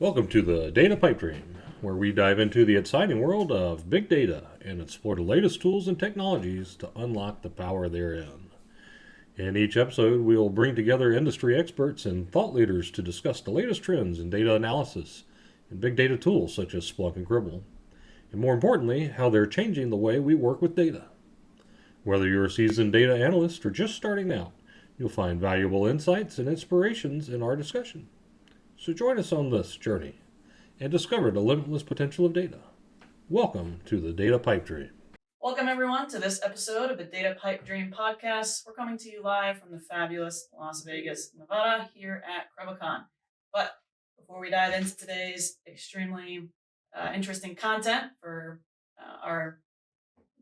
Welcome to the Data Pipe Dream, where we dive into the exciting world of big data and explore the latest tools and technologies to unlock the power therein. In each episode, we will bring together industry experts and thought leaders to discuss the latest trends in data analysis and big data tools such as Splunk and Cribl, and more importantly, how they're changing the way we work with data. Whether you're a seasoned data analyst or just starting out, you'll find valuable insights and inspirations in our discussion. So join us on this journey and discover the limitless potential of data. Welcome to the Data Pipe Dream. Welcome everyone to this episode of the Data Pipe Dream podcast. We're coming to you live from the fabulous Las Vegas, Nevada here at Criblcon. But before we dive into today's extremely interesting content for our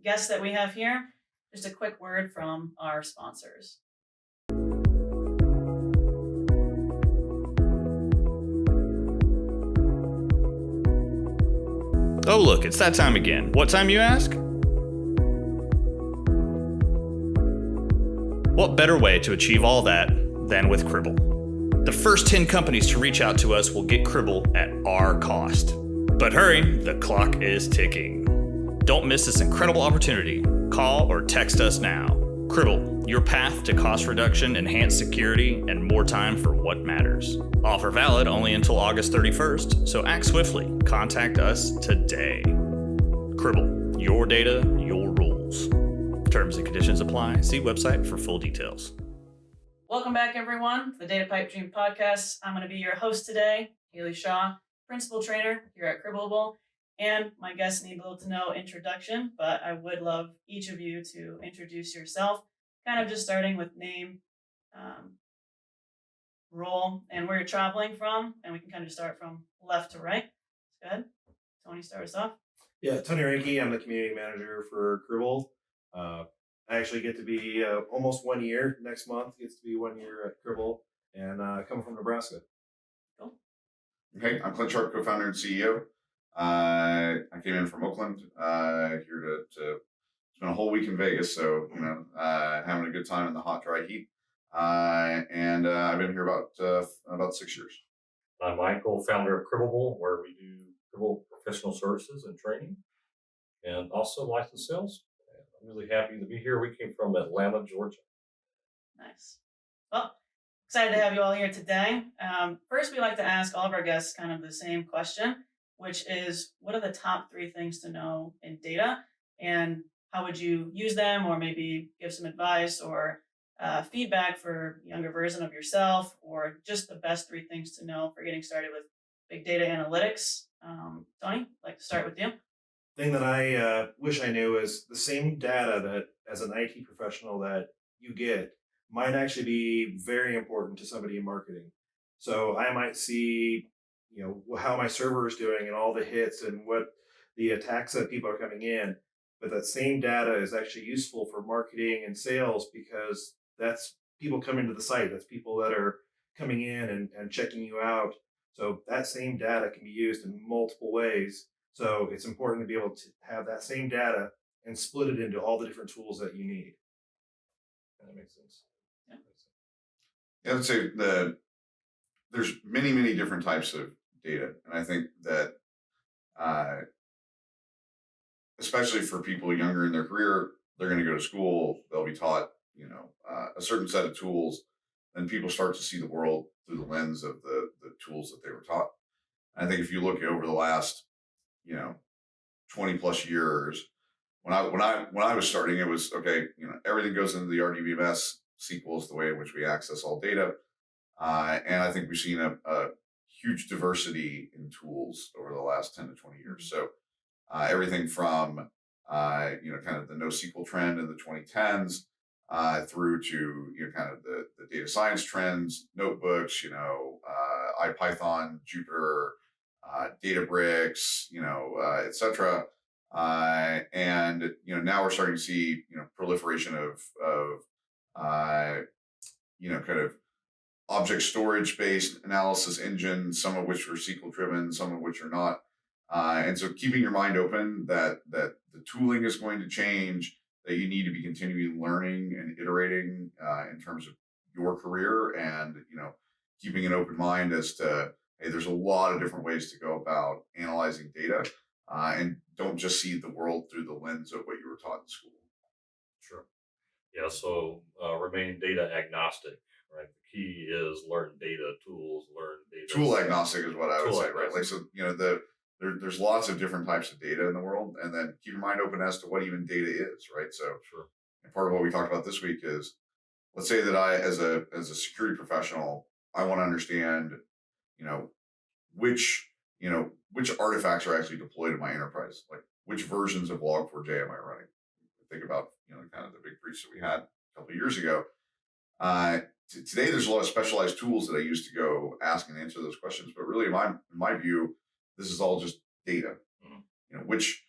guests that we have here, just a quick word from our sponsors. Oh look, it's that time again. What time, you ask? What better way to achieve all that than with Cribl? The first 10 companies to reach out to us will get Cribl at our cost. But hurry, the clock is ticking. Don't miss this incredible opportunity. Call or text us now. Cribl, your path to cost reduction, enhanced security, and more time for what matters. Offer valid only until August 31st, so act swiftly. Contact us today. Cribl, your data, your rules. Terms and conditions apply. See website for full details. Welcome back, everyone, to the Data Pipe Dream podcast. I'm going to be your host today, Haley Shaw, principal trainer here at Cribl. And my guests need little to no introduction, but I would love each of you to introduce yourself, kind of just starting with name, role, and where you're traveling from. And we can kind of start from left to right. Go ahead. Tony, start us off. Yeah, Tony Reinke. I'm the community manager for Cribl. I actually get to be almost 1 year. Next month gets to be 1 year at Cribl, and I come from Nebraska. Cool. Okay, I'm Clint, co-founder and CEO. I came in from Oakland here to spend a whole week in Vegas, so having a good time in the hot, dry heat. And I've been here about 6 years. I'm Michael, founder of Cribl, where we do Cribl professional services and training, and also license sales. And I'm really happy to be here. We came from Atlanta, Georgia. Nice. Well, excited to have you all here today. First, we like to ask all of our guests kind of the same question, which is, what are the top 3 things to know in data, and how would you use them, or maybe give some advice or feedback for a younger version of yourself, or just the best 3 things to know for getting started with big data analytics? Tony, I'd like to start with you. Thing that I wish I knew is the same data that as an IT professional that you get might actually be very important to somebody in marketing. So I might see, how my server is doing and all the hits and what the attacks that people are coming in. But that same data is actually useful for marketing and sales, because that's people coming to the site. That's people that are coming in and checking you out. So that same data can be used in multiple ways. So it's important to be able to have that same data and split it into all the different tools that you need. That makes sense. Yeah, I would say there's many different types of data, and I think that especially for people younger in their career, they're going to go to school. They'll be taught, a certain set of tools, and people start to see the world through the lens of the tools that they were taught. And I think if you look over the last, 20 plus years, when I was starting, it was okay. Everything goes into the RDBMS. SQL is the way in which we access all data, and I think we've seen a huge diversity in tools over the last 10 to 20 years. So everything from kind of the NoSQL trend in the 2010s through to kind of the data science trends, notebooks, IPython, Jupyter, Databricks, etc. And now we're starting to see proliferation of kind of object storage based analysis engines, some of which are SQL driven, some of which are not. And so keeping your mind open that the tooling is going to change, that you need to be continually learning and iterating in terms of your career, and keeping an open mind as to hey, there's a lot of different ways to go about analyzing data, and don't just see the world through the lens of what you were taught in school. Sure. Yeah. So remain data agnostic, right? The key is learn data tools, learn data. Tool agnostic is what I would Tool say, right? agnostic. Like, so, there's lots of different types of data in the world, and then keep your mind open as to what even data is, right? So, Sure. and part of what we talked about this week is, let's say that I, as a security professional, I want to understand, you know, which which artifacts are actually deployed in my enterprise, like which versions of Log4j am I running? Think about kind of the big breach that we had a couple of years ago. Today, there's a lot of specialized tools that I use to go ask and answer those questions. But really, in my view, this is all just data. Mhm. Which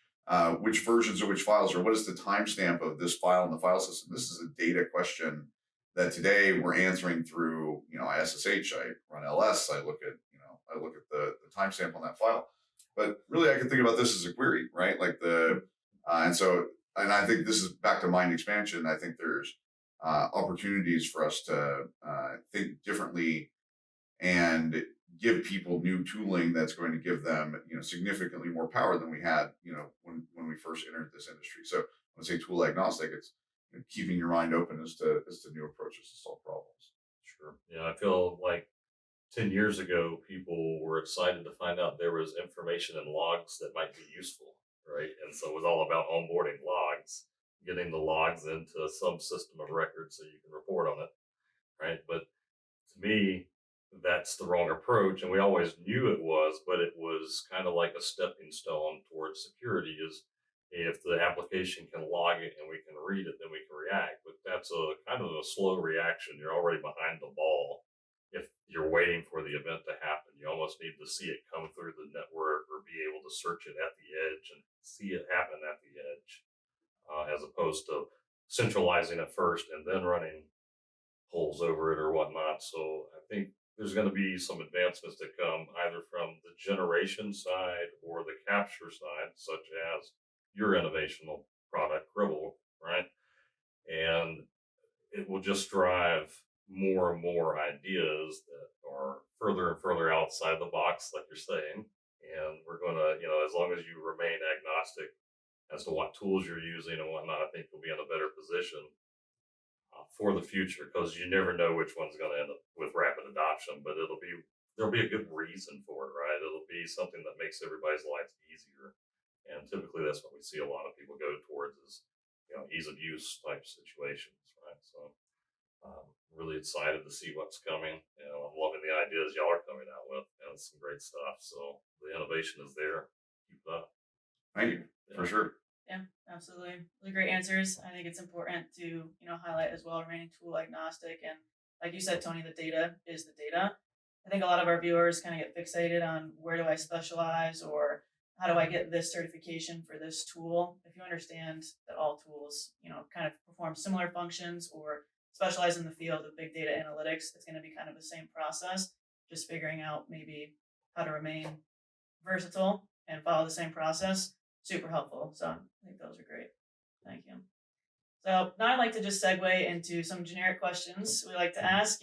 versions or which files, or what is the timestamp of this file in the file system? This is a data question that today we're answering through, I SSH, I run ls, I look at the timestamp on that file. But really, I can think about this as a query, right? Like and I think this is back to mind expansion. I think there's opportunities for us to think differently and give people new tooling that's going to give them, significantly more power than we had, when we first entered this industry. So when I say tool agnostic, it's keeping your mind open as to new approaches to solve problems. Sure. Yeah. I feel like 10 years ago, people were excited to find out there was information in logs that might be useful, right? And so it was all about onboarding logs, getting the logs into some system of record so you can report on it, right? But to me, that's the wrong approach. And we always knew it was, but it was kind of like a stepping stone towards security is if the application can log it and we can read it, then we can react. But that's a kind of a slow reaction. You're already behind the ball if you're waiting for the event to happen. You almost need to see it come through the network or be able to search it at the edge and see it happen at the edge, as opposed to centralizing it first and then running holes over it or whatnot. So I think there's going to be some advancements that come either from the generation side or the capture side, such as your innovational product, Cribl, right? And it will just drive more and more ideas that are further and further outside the box, like you're saying. And we're going to, as long as you remain agnostic as to what tools you're using and whatnot, I think you'll be in a better position for the future, because you never know which one's going to end up with rapid adoption, but there'll be a good reason for it, right? It'll be something that makes everybody's lives easier. And typically that's what we see a lot of people go towards is, ease of use type situations, right? So really excited to see what's coming. I'm loving the ideas y'all are coming out with, and some great stuff. So the innovation is there. Keep it up. Thank you. For sure. Yeah, absolutely. Really great answers. I think it's important to, highlight as well remaining tool agnostic. And like you said, Tony, the data is the data. I think a lot of our viewers kind of get fixated on where do I specialize or how do I get this certification for this tool. If you understand that all tools, kind of perform similar functions or specialize in the field of big data analytics, it's going to be kind of the same process, just figuring out maybe how to remain versatile and follow the same process. Super helpful. So I think those are great. Thank you. So now I'd like to just segue into some generic questions we like to ask,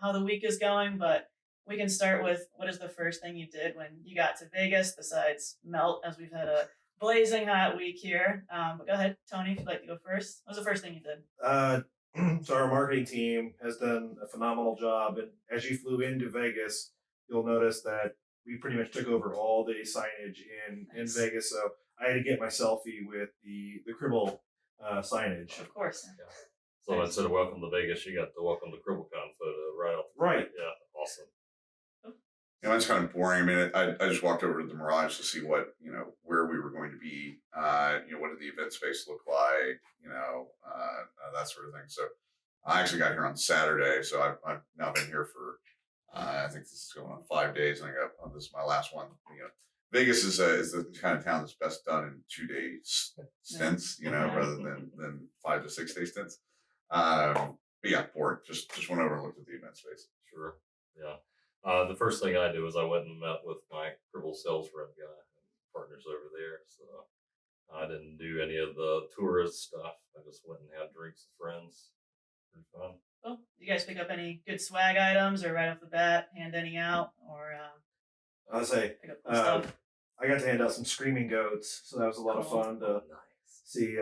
how the week is going, but we can start with what is the first thing you did when you got to Vegas besides melt, as we've had a blazing hot week here. But go ahead, Tony, if you'd like to go first. What was the first thing you did? So our marketing team has done a phenomenal job. And as you flew into Vegas, you'll notice that we pretty much took over all the signage in Vegas. So I had to get my selfie with the Cribl signage. Of course. Yeah. So instead of welcome to Vegas, you got the welcome to Criblcon photo right off. Right. Yeah. Awesome. It's kind of boring. I mean, I just walked over to the Mirage to see what, where we were going to be, what did the event space look like, that sort of thing. So I actually got here on Saturday. So I've now been here for, I think this is going on 5 days. And this is my last one. Vegas is the kind of town that's best done in 2 days stints, rather than 5 to 6 day stints. But yeah, boring. Just went over and looked at the event space. Sure. Yeah. The first thing I did was I went and met with my Cribl sales rep guy and partners over there. So I didn't do any of the tourist stuff. I just went and had drinks with friends. Pretty fun. Cool. Did you guys pick up any good swag items or right off the bat hand any out or I would say, Pick up cool stuff. I got to hand out some screaming goats, so that was a lot of Cool. fun to see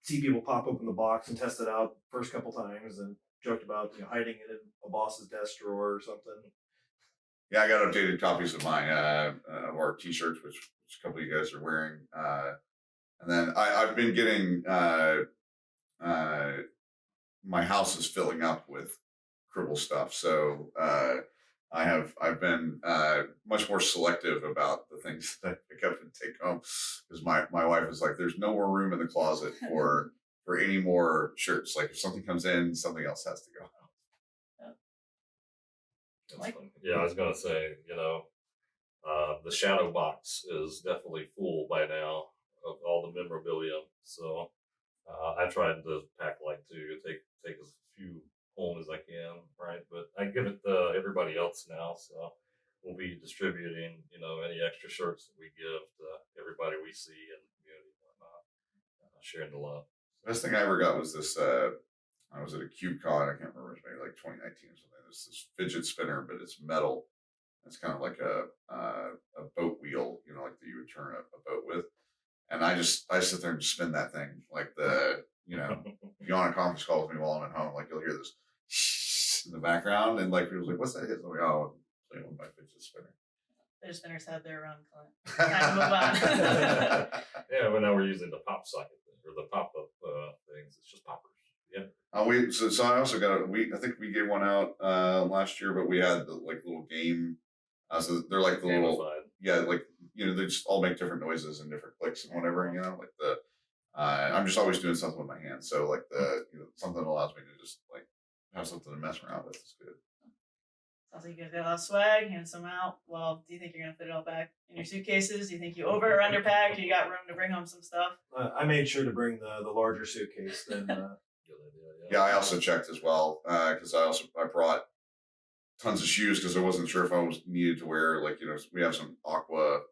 see people pop open the box and test it out first couple times, and joked about hiding it in a boss's desk drawer or something. Yeah, I got updated copies of my of our T-shirts, which a couple of you guys are wearing, and then I've been getting my house is filling up with Cribl stuff, so I've been much more selective about the things that I pick up and take home, because my wife is like, there's no more room in the closet for any more shirts. Like if something comes in, something else has to go out. That's Mike? fun. Yeah, I was gonna say, the shadow box is definitely full by now of all the memorabilia. So I tried to pack light too, take as few home as I can, right? But I give it to everybody else now, so we'll be distributing, any extra shirts that we give to everybody we see in the community and whatnot, sharing the love. Best thing I ever got was this. I was at a Cubecon. I can't remember. It was maybe like 2019 or something. It's this fidget spinner, but it's metal. It's kind of like a boat wheel, like that you would turn a boat with. And I sit there and spin that thing like if you're on a conference call with me while I'm at home, like you'll hear this in the background, and like people's like, "What's that hit?" I'm like, "Oh, I'm playing with my fidget spinner." Fidget spinners have their run, Clint. Time to move on. Yeah, but now we're using the pop socket or the pop up things. It's just poppers. Yeah. So I also got I think we gave one out last year, but we had the like little game. So they're like the little, like they just all make different noises and different clicks and whatever. Like I'm just always doing something with my hands, so like something allows me to just like have something to mess around with. It's good. Sounds like you guys got a lot of swag, hand some out. Well, do you think you're gonna fit it all back in your suitcases? Do you think you over or underpacked? Or you got room to bring home some stuff? I made sure to bring the larger suitcase. Then Good idea. Yeah, I also checked as well because I brought tons of shoes because I wasn't sure if I was needed to wear we have some aqua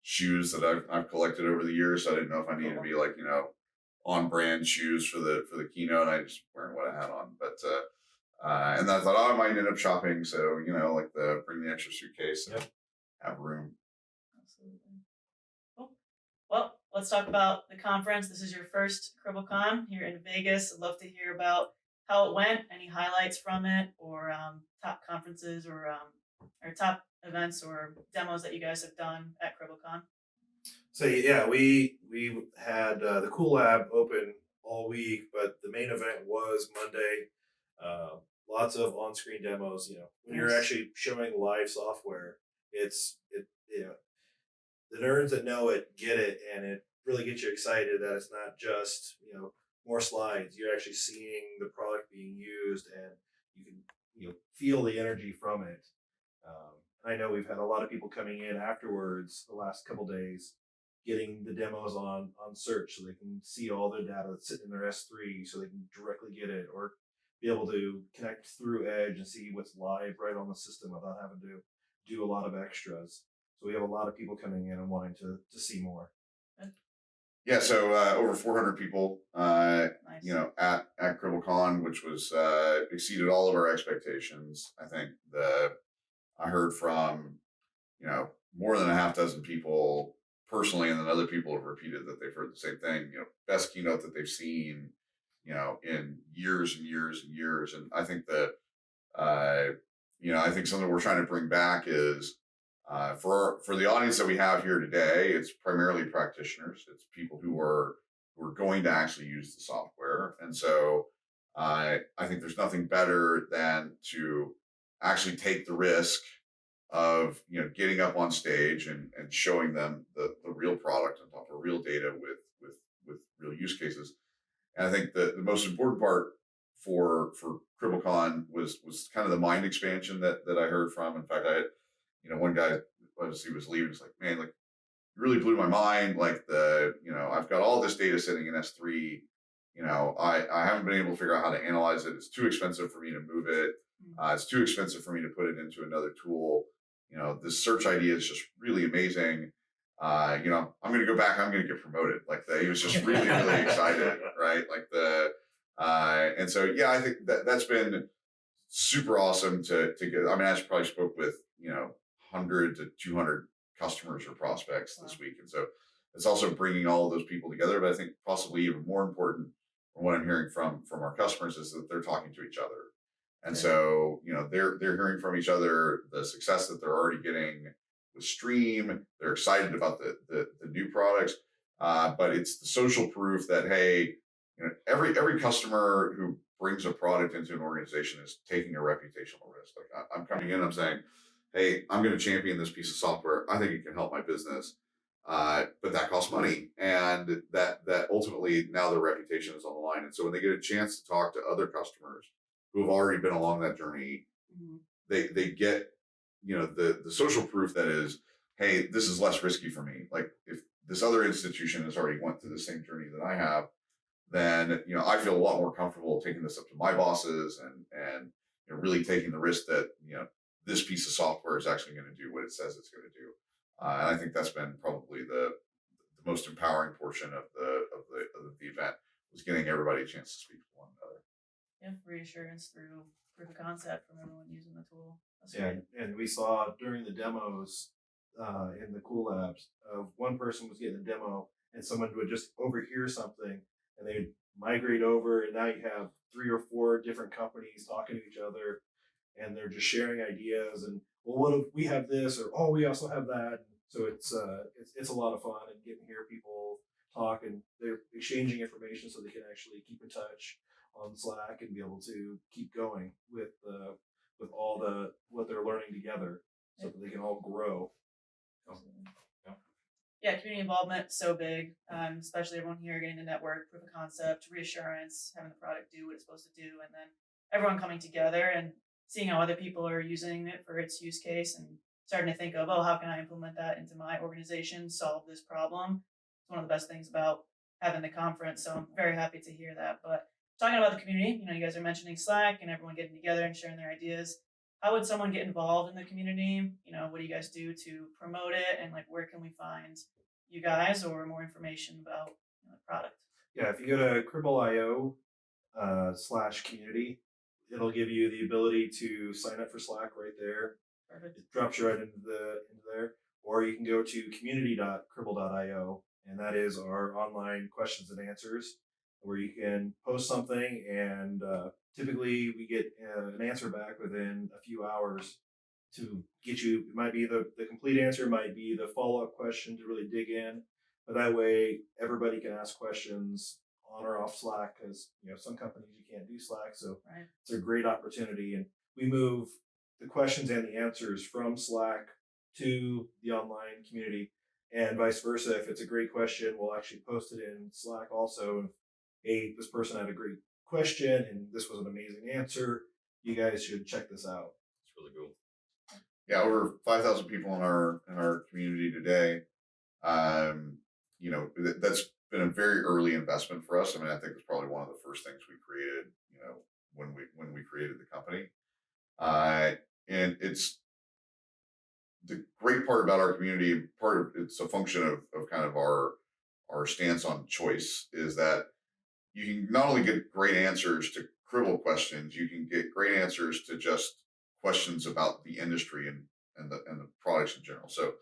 shoes that I've collected over the years, so I didn't know if I needed to be like on brand shoes for the keynote. I just wearing what I had on, but and then I thought, I might end up shopping, so bring the extra suitcase and have room. Absolutely. Cool. Well, let's talk about the conference. This is your first Criblcon here in Vegas. I'd love to hear about how it went, any highlights from it, or top conferences or top events or demos that you guys have done at Criblcon. So yeah, we had the Cool Lab open all week, but the main event was Monday. Lots of on-screen demos. When you're actually showing live software, the nerds that know it get it, and it really gets you excited that it's not just more slides. You're actually seeing the product being used, and you can feel the energy from it. I know we've had a lot of people coming in afterwards the last couple days, getting the demos on search so they can see all their data that's sitting in their S3, so they can directly get it, or be able to connect through Edge and see what's live right on the system without having to do a lot of extras. So we have a lot of people coming in and wanting to see more. Yeah, so over 400 people, Nice. at Criblcon, which was exceeded all of our expectations. I think I heard from, more than a half dozen people personally, and then other people have repeated that they've heard the same thing. Best keynote that they've seen, in years and years and years. And I think that, I think something we're trying to bring back is. For the audience that we have here today, it's primarily practitioners. It's people who are going to actually use the software, and so I think there's nothing better than to actually take the risk of getting up on stage and showing them the real product on top of real data with real use cases. And I think the most important part for Criblcon was kind of the mind expansion that I heard from. In fact, I had one guy, as he was leaving, was like, man, like, you really blew my mind. Like I've got all this data sitting in S3. I haven't been able to figure out how to analyze it. It's too expensive for me to move it. It's too expensive for me to put it into another tool. This search idea is just really amazing. I'm going to go back. I'm going to get promoted. He was just really, really excited. Right. And so, yeah, I think that's been super awesome to get. I mean, I probably spoke with, 100 to 200 customers or prospects this week. And so it's also bringing all of those people together. But I think possibly even more important from what I'm hearing from our customers is that they're talking to each other. And so, they're hearing from each other the success that they're already getting with Stream. They're excited about the new products. But it's the social proof that, hey, every customer who brings a product into an organization is taking a reputational risk. Like I'm coming in, I'm saying, hey, I'm going to champion this piece of software. I think it can help my business. But that costs money, and that ultimately now their reputation is on the line. And so when they get a chance to talk to other customers who have already been along that journey, they get the social proof that is, hey, this is less risky for me. Like if this other institution has already went through the same journey that I have, then I feel a lot more comfortable taking this up to my bosses and really taking the risk that this piece of software is actually going to do what it says it's going to do. And I think that's been probably the most empowering portion of the event, was getting everybody a chance to speak to one another. Yeah, reassurance through proof of concept from everyone using the tool. That's Yeah, great. and we saw during the demos in the Cool Labs, one person was getting a demo and someone would just overhear something and they'd migrate over, and now you have 3 or 4 different companies talking to each other, and they're just sharing ideas and, well, what if we have this, or oh, we also have that. So it's a lot of fun, and getting to hear people talk, and they're exchanging information so they can actually keep in touch on Slack and be able to keep going with all what they're learning together, so that they can all grow. Yeah, community involvement so big, especially everyone here getting the network, proof of concept, reassurance, having the product do what it's supposed to do, and then everyone coming together and seeing how other people are using it for its use case, and starting to think of, oh, how can I implement that into my organization, solve this problem? It's one of the best things about having the conference, so I'm very happy to hear that. But talking about the community, you guys are mentioning Slack and everyone getting together and sharing their ideas. How would someone get involved in the community? What do you guys do to promote it, and where can we find you guys or more information about the product? Yeah, if you go to Cribl.io /community, it'll give you the ability to sign up for Slack right there. Perfect. It drops you right into there. Or you can go to community.cribl.io, and that is our online questions and answers, where you can post something, and typically we get an answer back within a few hours to get you. It might be the complete answer, might be the follow-up question to really dig in, but that way everybody can ask questions on or off Slack, because some companies you can't do Slack, so Right. it's a great opportunity. And we move the questions and the answers from Slack to the online community, and vice versa. If it's a great question, we'll actually post it in Slack also. And, hey, this person had a great question and this was an amazing answer. You guys should check this out. It's really cool. Yeah, over 5,000 people in our community today. That's been a very early investment for us. I mean, I think it's probably one of the first things we created, when we created the company. And it's the great part about our community. It's a function of kind of our stance on choice, is that you can not only get great answers to Cribl questions, you can get great answers to just questions about the industry and the products in general. So,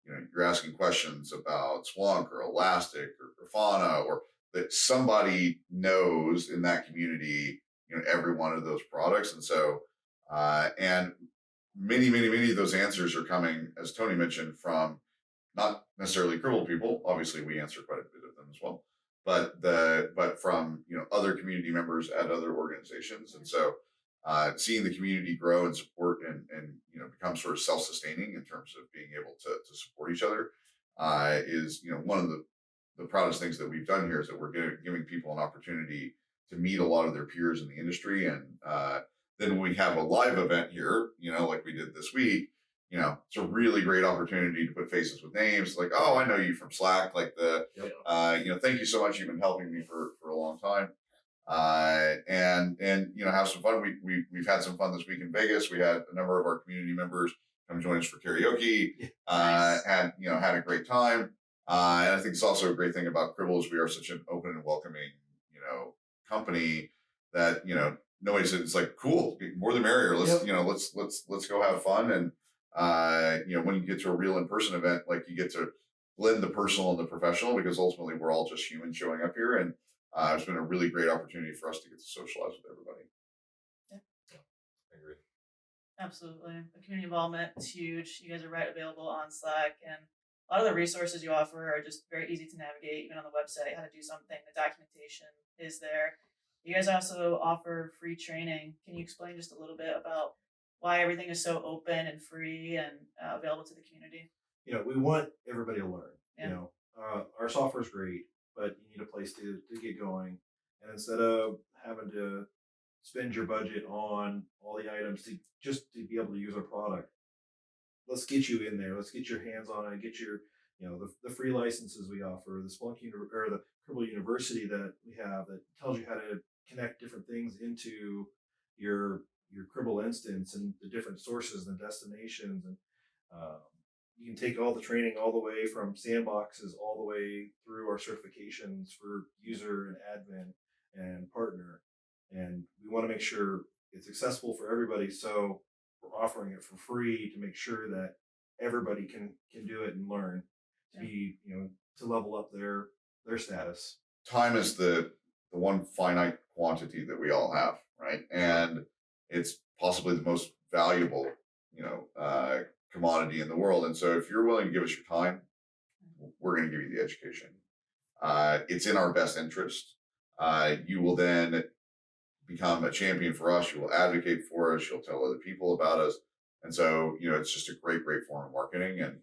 you're asking questions about Splunk or Elastic or Grafana, or that somebody knows in that community, every one of those products. And so, and many of those answers are coming, as Tony mentioned, from not necessarily Cribl people. Obviously, we answer quite a bit of them as well, but from other community members at other organizations. And so, seeing the community grow and support and become sort of self-sustaining in terms of being able to support each other is one of the proudest things that we've done here, is that we're giving people an opportunity to meet a lot of their peers in the industry. And then when we have a live event here, like we did this week, it's a really great opportunity to put faces with names. Like, oh, I know you from Slack. Like thank you so much. You've been helping me for a long time. And have some fun. We've had some fun this week in Vegas. We had a number of our community members come join us for karaoke. Nice. Had a great time. And I think it's also a great thing about Cribl is we are such an open and welcoming, company that, nobody said, it's like, cool, more the merrier. Let's, let's go have fun. And, when you get to a real in-person event, like you get to blend the personal and the professional, because ultimately we're all just humans showing up here. And it's been a really great opportunity for us to get to socialize with everybody. Yeah, I agree. absolutely. The community involvement is huge. You guys are right available on Slack, and a lot of the resources you offer are just very easy to navigate, even on the website, how to do something. The documentation is there. You guys also offer free training. Can you explain just a little bit about why everything is so open and free and available to the community? We want everybody to learn. Yeah. Our software is great, but you need a place to get going. And instead of having to spend your budget on all the items to be able to use our product, let's get you in there. Let's get your hands on it. Get your, the free licenses we offer, the or the Cribl University that we have that tells you how to connect different things into your Cribl instance and the different sources and destinations. And um, you can take all the training all the way from sandboxes all the way through our certifications for user and admin and partner. And we want to make sure it's accessible for everybody. So we're offering it for free to make sure that everybody can do it and learn to be, to level up their status. Time is the one finite quantity that we all have, right? And it's possibly the most valuable, commodity in the world. And so if you're willing to give us your time, we're going to give you the education. It's in our best interest. You will then become a champion for us. You will advocate for us. You'll tell other people about us. And so, it's just a great form of marketing. And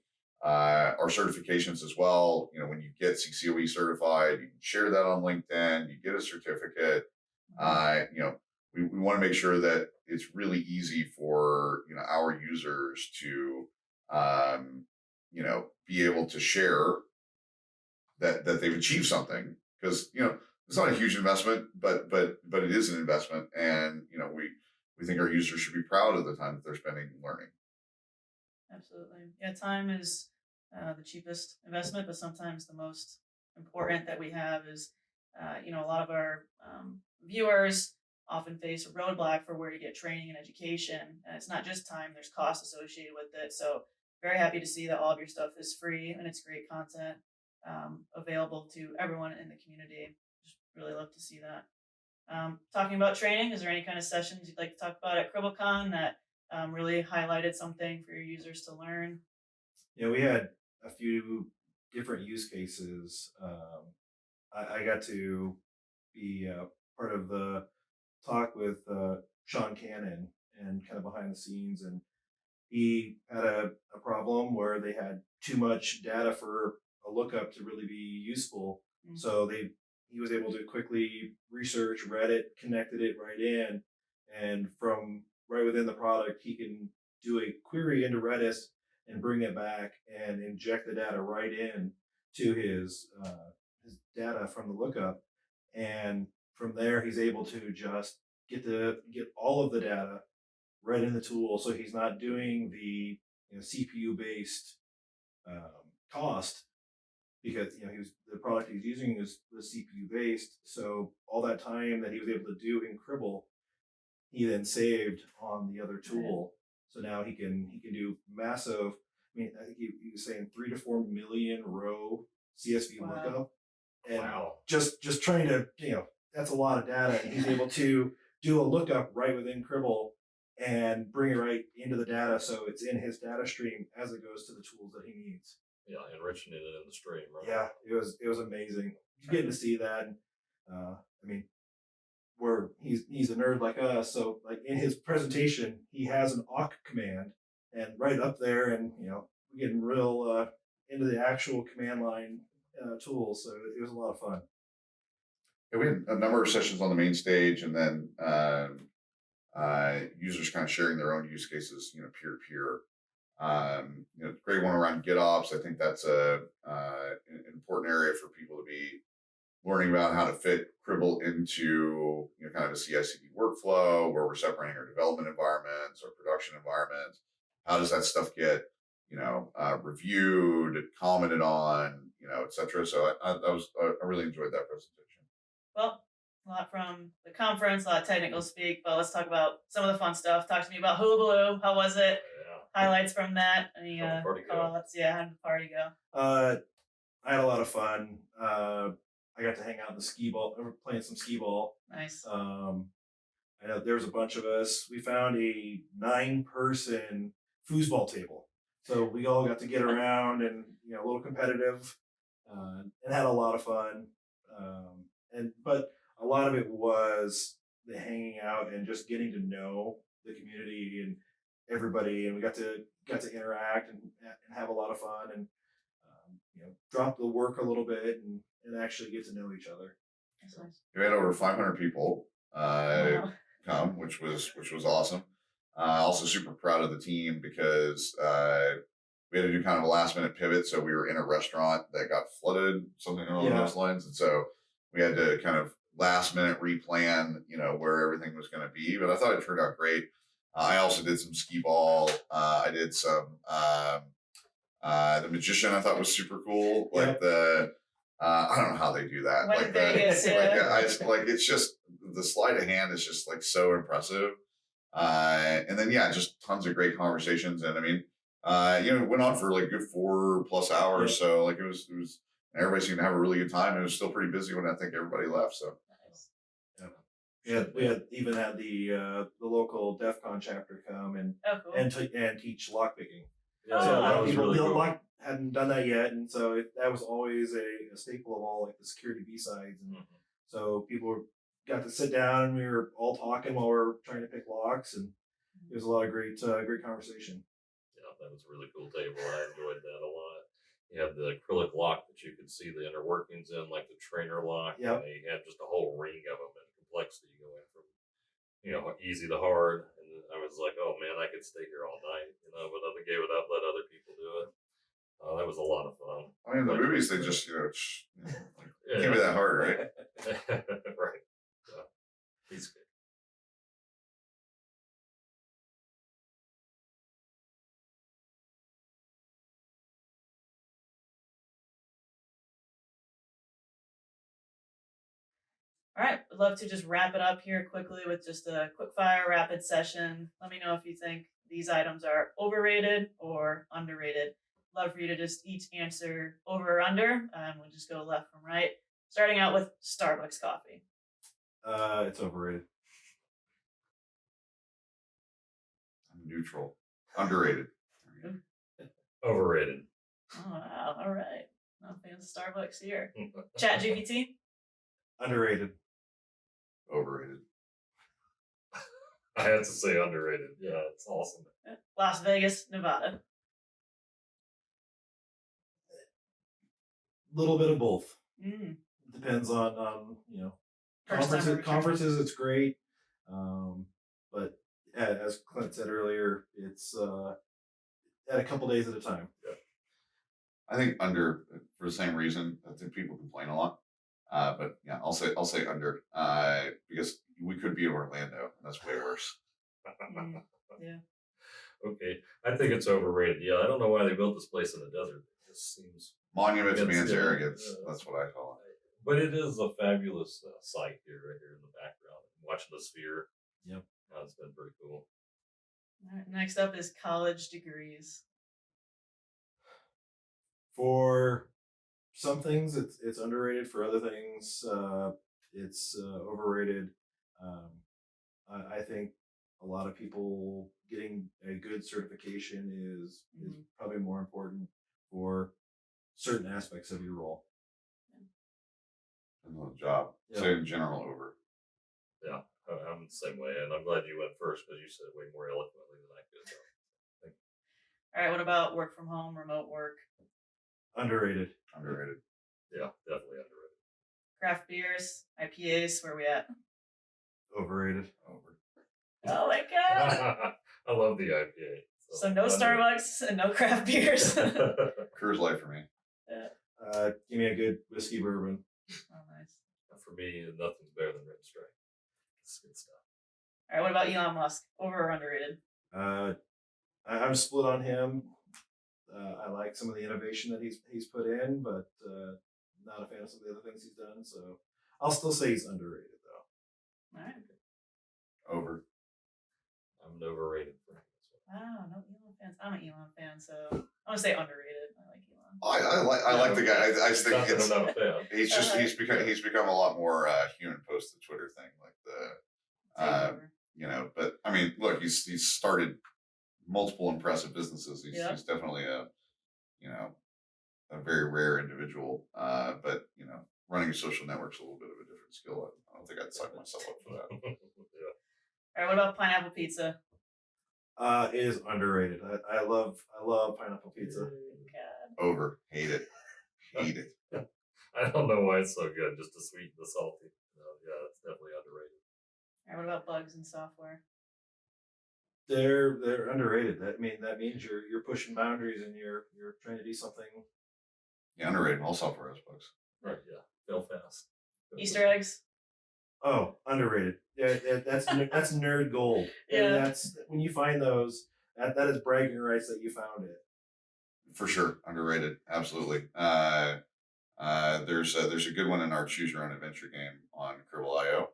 our certifications as well. When you get CCOE certified, you can share that on LinkedIn. You get a certificate. We want to make sure that it's really easy for our users to be able to share that they've achieved something, because it's not a huge investment, but it is an investment. And we think our users should be proud of the time that they're spending learning. Absolutely. Yeah, time is the cheapest investment, but sometimes the most important that we have is, a lot of our viewers often face a roadblock for where to get training and education. And it's not just time, there's cost associated with it. So very happy to see that all of your stuff is free and it's great content available to everyone in the community. Just really love to see that. Talking about training, is there any kind of sessions you'd like to talk about at Criblcon that really highlighted something for your users to learn? We had a few different use cases. I got to be part of the talk with Sean Cannon and kind of behind the scenes, and he had a problem where they had too much data for a lookup to really be useful. Mm. So he was able to quickly research, read it, connected it right in, and from right within the product, he can do a query into Redis and bring it back and inject the data right in to his data from the lookup. And from there, he's able to just get all of the data right in the tool. So he's not doing the CPU based cost, because the product he's using is the CPU based. So all that time that he was able to do in Cribl, he then saved on the other tool. So now he can do massive. I think he was saying 3 to 4 million row CSV lookup, and just trying to that's a lot of data, and he's able to do a lookup right within Cribl and bring it right into the data, so it's in his data stream as it goes to the tools that he needs. Yeah, enriching it in the stream, right? Yeah, it was amazing. Getting to see that. Where he's a nerd like us, so like in his presentation, he has an awk command, and right up there, and we're getting real into the actual command line tools. So it was a lot of fun. Yeah, we had a number of sessions on the main stage, and then users kind of sharing their own use cases, peer to peer. Great one around GitOps. I think that's an important area for people to be learning about how to fit Cribl into kind of a CI/CD workflow, where we're separating our development environments, our production environments. How does that stuff get reviewed, commented on, et cetera. So I really enjoyed that presentation. Well, a lot from the conference, a lot of technical speak, but let's talk about some of the fun stuff. Talk to me about Hulu. How was it? Yeah. Highlights from that. Any How'd the party go? call-outs? Yeah, how did the party go? I had a lot of fun. I got to hang out in the skee ball, playing some skee ball. Nice. I know there was a bunch of us. We found a 9-person foosball table, so we all got to get around and a little competitive, and had a lot of fun. But a lot of it was the hanging out and just getting to know the community and everybody, and we got to interact and have a lot of fun and drop the work a little bit and actually get to know each other. That's nice. We had over 500 people Wow. come, which was awesome. Also super proud of the team because we had to do kind of a last minute pivot. So we were in a restaurant that got flooded, something along those lines. And so we had to kind of last minute replan, where everything was going to be. But I thought it turned out great. I also did some skee ball. I did some, the magician I thought was super cool. Like I don't know how they do that. Went Like to Vegas, it's just the sleight of hand is just like so impressive. And then just tons of great conversations. And I mean, it went on for like good 4+ hours. So like it was and everybody seemed to have a really good time. It was still pretty busy when I think everybody left. So Nice. We had the local DEF CON chapter come and Oh, cool. and teach lockpicking. Yeah, Oh, that was people really cool. hadn't done that yet, and so that was always a staple of all like the security B-sides, and so people got to sit down and we were all talking while we were trying to pick locks, and it was a lot of great conversation. Yeah, that was a really cool table. I enjoyed that a lot. You had the acrylic lock that you could see the inner workings in, like the trainer lock. Yep. And they had just a whole ring of them and complexity going from, easy to hard. And I was like, oh man, I could stay here all night, but I gave it up, let other people do it. That was a lot of fun. I mean, the Like, movies, they just, can't be that hard, right? Right. So, he's good. All right, I'd love to just wrap it up here quickly with just a quick fire rapid session. Let me know if you think these items are overrated or underrated. Love for you to just each answer over or under. We'll just go left from right. Starting out with Starbucks coffee. It's overrated. I'm neutral. Underrated. Overrated. Oh, wow. All right. No fans of Starbucks here. Chat GPT. Underrated. Overrated. I had to say underrated. Yeah, it's awesome. Las Vegas, Nevada. Little bit of both. Mm. Depends on First time conferences. It's great, but as Clint said earlier, it's at a couple days at a time. I think under for the same reason. I think people complain a lot. But yeah, I'll say under because we could be in Orlando, and that's way worse. Mm. Yeah. Okay, I think it's overrated. Yeah, I don't know why they built this place in the desert. It just seems, Monument to It's, man's yeah, arrogance. yeah. That's what I call it. but it is a fabulous sight here, right here in the background. Watching the sphere. Yep. It's been pretty cool. All right, next up is college degrees. For some things, it's underrated. For other things, it's overrated. I think a lot of people getting a good certification is probably more important for certain aspects of your role. And the job. Yeah. Say in general over. Yeah, I'm the same way, and I'm glad you went first because you said it way more eloquently than I could. So. All right, what about work from home, remote work? Underrated. Underrated. Yeah, definitely underrated. Craft beers, IPAs, where we at? Overrated. Over. Oh my god! I love the IPA. So no Starbucks and no craft beers. Oh, Cruise life for me. Give me a good whiskey bourbon. nice. For me, nothing's better than Red Stripe. It's good stuff. All right, what about Elon Musk? Over or underrated? I'm split on him. I like some of the innovation that he's put in, but not a fan of some of the other things he's done. So I'll still say he's underrated, though. All right. Over. I'm an overrated friend. Wow, no Elon fans. I'm an Elon fan, so I'm gonna say underrated. I like Elon. I like the guy. I just think Not that I'm not a fan. he's become a lot more human post the Twitter thing, like the Takeover. you know. But I mean, look, he's started multiple impressive businesses. He's definitely a very rare individual. But running a social network's a little bit of a different skill. I don't think I'd sign myself up for that. All right, what about pineapple pizza? It is underrated. I love pineapple pizza. God. Over. Hate it. Hate it. I don't know why it's so good, just the sweet and the salty. Yeah, it's definitely underrated. All right, what about bugs and software? They're underrated. That means you're pushing boundaries and you're trying to do something. Yeah, underrated. All software has bugs. Right, yeah. Fail fast. Easter eggs? Oh, underrated. Yeah, that's nerd gold. Yeah. And that's when you find those. That is bragging rights that you found it. For sure, underrated. Absolutely. There's a good one in our Choose Your Own Adventure game on Cribl.io.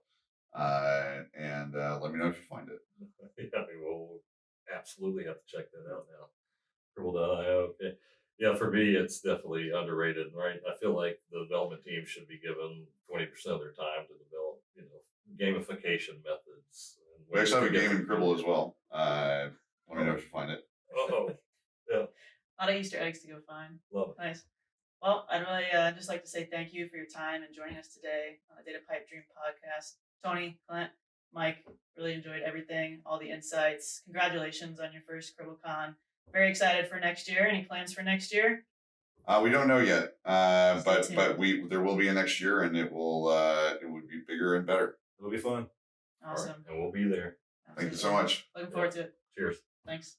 And let me know if you find it. Yeah, we'll absolutely have to check that out now. Cribl.io. Okay. Yeah, for me, it's definitely underrated, right? I feel like the development team should be given 20% of their time to develop, gamification methods. We actually have a game in Cribl as well. Let me know if you find it. Oh, yeah. A lot of Easter eggs to go find. Love it. Nice. Well, I'd really just like to say thank you for your time and joining us today on the Data Pipe Dream podcast. Tony, Clint, Mike, really enjoyed everything, all the insights. Congratulations on your first Criblcon. Very excited for next year. Any plans for next year? We don't know yet, but tuned. there will be a next year, and it would be bigger and better. It'll be fun. Awesome. All right, and we'll be there. Thank you so much. Looking forward to it. Cheers. Thanks.